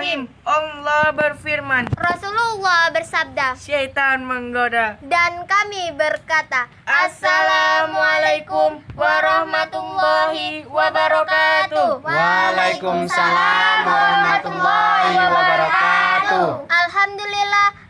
Bismillahirrahmanirrahim. Allah berfirman, Rasulullah bersabda, syaitan menggoda. dan kami berkata, Assalamualaikum warahmatullahi wabarakatuh. Waalaikumsalam warahmatullahi wabarakatuh.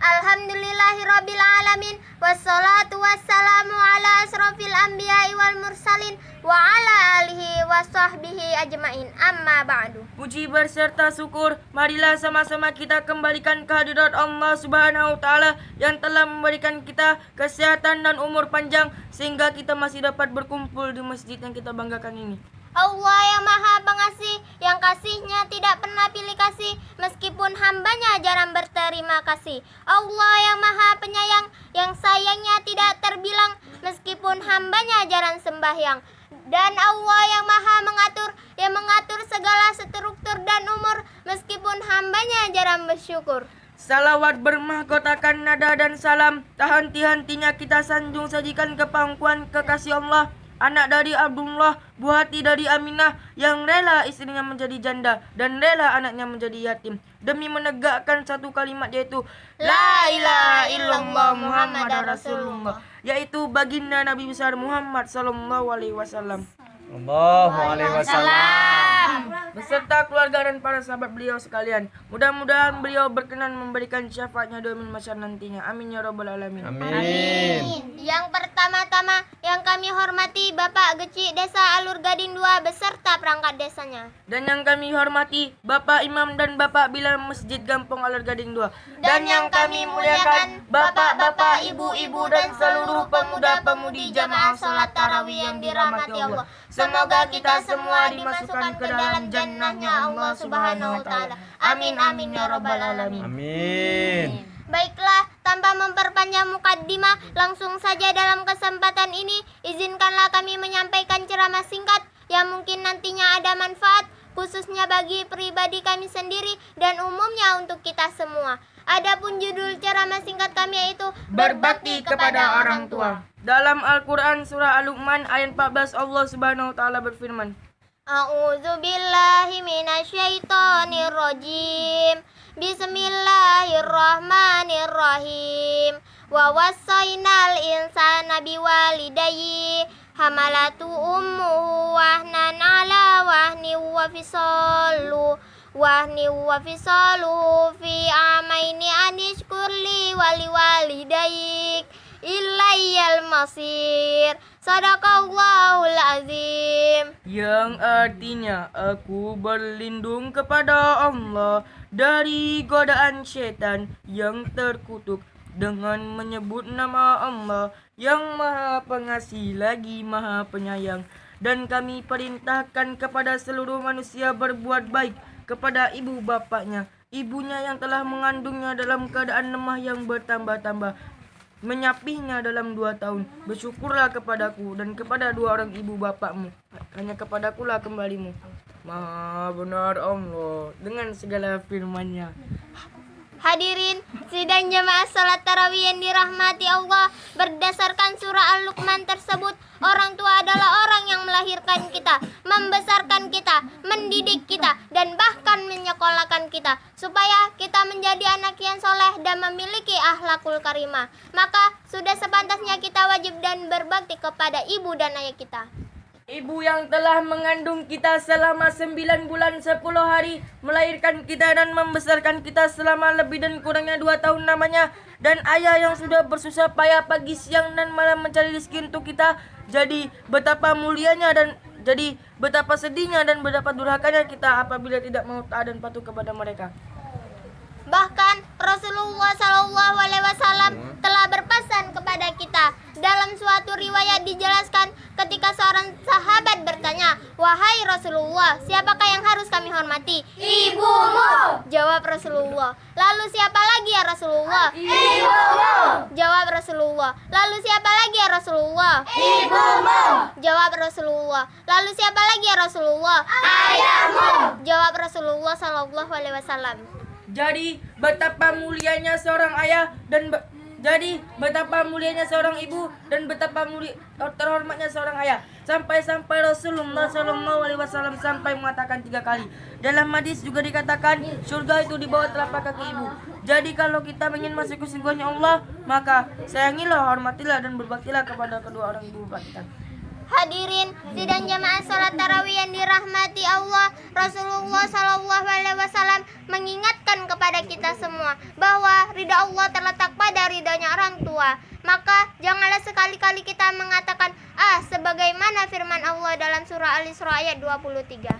Alhamdulillahirabbil alamin, wassalatu wassalamu ala asrofil anbiya'i wal mursalin wa ala alihi wasahbihi ajmain, amma ba'du. Puji berserta syukur, marilah sama-sama kita kembalikan kehadirat Allah Subhanahu wa taala yang telah memberikan kita kesehatan dan umur panjang sehingga kita masih dapat berkumpul di masjid yang kita banggakan ini. Allah yang maha pengasih, yang kasihnya tidak pernah pilih kasih, meskipun hambanya jarang berterima kasih. Allah yang maha penyayang, yang sayangnya tidak terbilang, meskipun hambanya jarang sembahyang. Dan Allah yang maha mengatur, yang mengatur segala struktur dan umur, meskipun hambanya jarang bersyukur. Salawat bermahkotakan nada dan salam, tak henti-hentinya kita sanjung sajikan ke pangkuan kekasih Allah, anak dari Abdullah, buah hati dari Aminah, yang rela istrinya menjadi janda dan rela anaknya menjadi yatim demi menegakkan satu kalimat, yaitu La ilaha illallah Muhammadar Rasulullah, yaitu baginda Nabi besar Muhammad sallallahu alaihi wasallam. Allahu alaihi wasallam. Beserta keluarga dan para sahabat beliau sekalian. Mudah-mudahan beliau berkenan memberikan syafaatnya di yaumil mahsyar nantinya. Amin ya rabbal alamin. Amin. Yang pertama-tama yang kami hormati Bapak Geci Desa Alur Gading 2 beserta perangkat desanya. Dan yang kami hormati Bapak Imam dan Bapak Bilal Masjid Gampong Alur Gading 2. Dan yang kami muliakan bapak-bapak, ibu-ibu dan seluruh pemuda-pemudi jamaah sholat tarawih yang dirahmati Allah. Semoga kita semua dimasukkan ke dalam jannahnya Allah Subhanahu wa taala. Amin amin ya rabbal alamin. Amin. Baiklah, tanpa memperpanjang mukaddimah, langsung saja dalam kesempatan ini izinkanlah kami menyampaikan ceramah singkat yang mungkin nantinya ada manfaat, khususnya bagi pribadi kami sendiri dan umumnya untuk kita semua. Adapun judul ceramah singkat kami yaitu Berbakti kepada orang tua. Dalam Al-Quran surah Al-Luqman ayat 14 Allah Subhanahu wa taala berfirman, A'udzubillahi minasyaitonirrajim. Bismillahirrahmanirrahim. Wa wassaynal insana biwalidayhi hamalatu ummuhu wahnan ala wahni wa fisaluhu fi amaini anishkurli waliwalidayik ilayyal masir. Sadaqallahul azim. yang artinya aku berlindung kepada Allah dari godaan syaitan yang terkutuk dengan menyebut nama Allah yang maha pengasih lagi maha penyayang. Dan kami perintahkan kepada seluruh manusia berbuat baik kepada ibu bapaknya, ibunya yang telah mengandungnya dalam keadaan lemah yang bertambah-tambah, menyapihnya dalam 2 tahun. Bersyukurlah kepadaku dan kepada 2 orang ibu bapakmu, hanya kepadakulah kembalimu. Maha benar Allah dengan segala firman-Nya. Hadirin sidang jemaah salat tarawih yang dirahmati Allah, berdasarkan surah Al-Luqman tersebut, orang tua adalah orang yang melahirkan kita, membesarkan kita, mendidik kita, dan bahkan menyekolahkan kita supaya kita menjadi anak yang soleh dan memiliki akhlakul karimah. Maka sudah sepantasnya kita wajib dan berbakti kepada ibu dan ayah kita. Ibu yang telah mengandung kita selama 9 bulan 10 hari, melahirkan kita dan membesarkan kita selama lebih dan kurangnya 2 tahun namanya. Dan ayah yang sudah bersusah payah pagi, siang, dan malam mencari rezeki untuk kita. Jadi betapa mulianya dan jadi betapa sedihnya dan betapa durhakanya kita apabila tidak mau taat dan patuh kepada mereka. Bahkan Rasulullah SAW telah berpesan kepada kita. Dalam suatu riwayat dijelaskan ketika seorang sahabat bertanya, "Wahai Rasulullah, siapakah yang harus kami hormati?" "Ibumu," jawab Rasulullah. "Lalu siapa lagi ya Rasulullah?" "Ibumu," jawab Rasulullah. "Lalu siapa lagi ya Rasulullah?" "Ibumu," jawab Rasulullah. "Lalu siapa lagi ya Rasulullah?" "Ayahmu," jawab Rasulullah SAW. Jadi betapa mulianya seorang ayah dan Jadi betapa mulianya seorang ibu dan betapa terhormatnya seorang ayah. Sampai-sampai Rasulullah SAW sampai mengatakan 3 kali. Dalam hadis juga dikatakan surga itu di bawah telapak kaki ibu. Jadi kalau kita ingin masuk ke surganya Allah, maka sayangilah, hormatilah dan berbaktilah kepada kedua orang ibu bapak kita. Hadirin sidang jamaah salat tarawih yang dirahmati Allah, Rasulullah SAW mengingatkan kepada kita semua bahwa ridha Allah terletak pada ridhanya orang tua. Maka janganlah sekali-kali kita mengatakan sebagaimana firman Allah dalam surah Al-Isra ayat 23.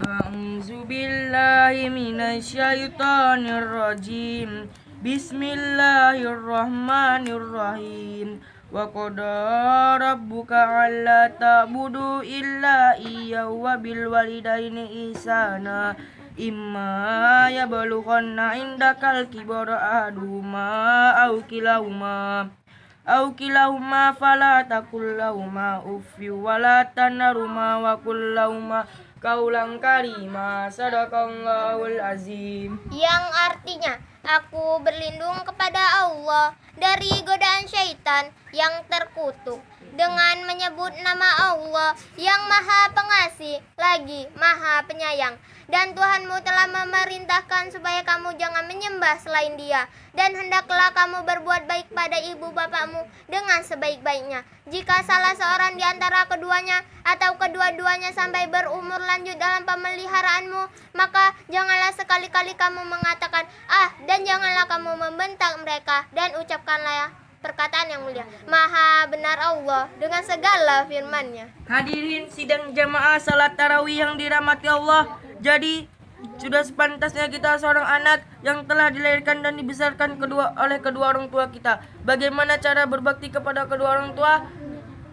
A'udzubillahi minasyaitonirrajim. Bismillahirrahmanirrahim. Wa qada rabbuka alla ta'budu illa iyyahu wa bil walidaini ihsana imma yablughanna indakal kibara ahaduhuma aw kilahuma fala taqul lahuma uffi wa la tanharhuma wa qul lahuma qaulan karima. Sadaqallahul azim. Yang artinya, aku berlindung kepada Allah dari godaan syaitan yang terkutuk dengan menyebut nama Allah yang Maha Pengasih lagi Maha Penyayang. Dan Tuhanmu telah memerintahkan supaya kamu jangan menyembah selain Dia, dan hendaklah kamu berbuat baik pada ibu bapakmu dengan sebaik-baiknya. Jika salah seorang di antara keduanya atau kedua-duanya sampai berumur lanjut dalam pemeliharaanmu, maka janganlah sekali-kali kamu mengatakan dan janganlah kamu membentak mereka, dan ucapkanlah perkataan yang mulia. Maha benar Allah dengan segala firman-Nya. Hadirin sidang jamaah salat tarawih yang dirahmati Allah. Jadi sudah sepantasnya kita seorang anak yang telah dilahirkan dan dibesarkan oleh kedua orang tua kita. Bagaimana cara berbakti kepada kedua orang tua?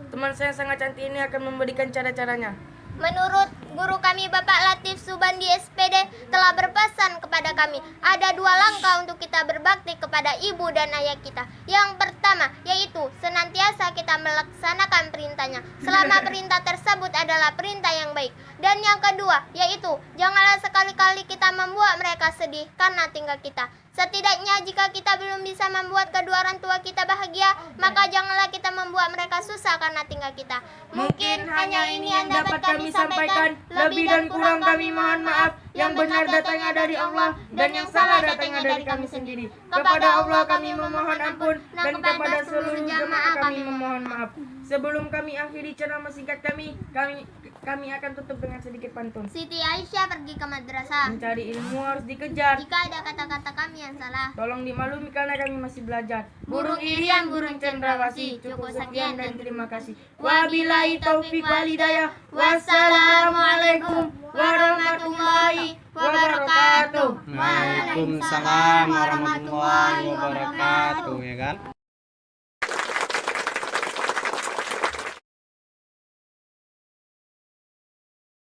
Teman saya yang sangat cantik ini akan memberikan cara-caranya. Menurut guru kami Bapak Latif Subandi SPD telah berpesan kepada kami, ada 2 langkah untuk kita berbakti kepada ibu dan ayah kita. Yang pertama yaitu senantiasa kita melaksanakan perintahnya selama perintah tersebut adalah perintah yang baik. Dan yang kedua yaitu janganlah sekali-kali kita membuat mereka sedih karena tinggal kita. Setidaknya jika kita belum bisa membuat kedua orang tua kita bahagia, maka janganlah kita membuat mereka susah karena tinggal kita. Mungkin hanya ini yang dapat kami sampaikan. Lebih dan kurang kami mohon maaf. Yang benar datangnya dari Allah dan yang salah datangnya dari kami sendiri. Kepada Allah kami memohon ampun dan kepada seluruh jamaah kami memohon maaf. Sebelum kami akhiri ceramah singkat kami akan tutup dengan sedikit pantun. Siti Aisyah pergi ke madrasah. Mencari ilmu harus dikejar. Jika ada kata-kata kami yang salah, Tolong dimaklumi karena kami masih belajar. Burung irian, burung cendrawasih. Cukup sekian dan terima kasih. Wabillahi taufik wal hidayah. Wassalamualaikum warahmatullahi wabarakatuh. Waalaikumsalam warahmatullahi wabarakatuh, ya kan?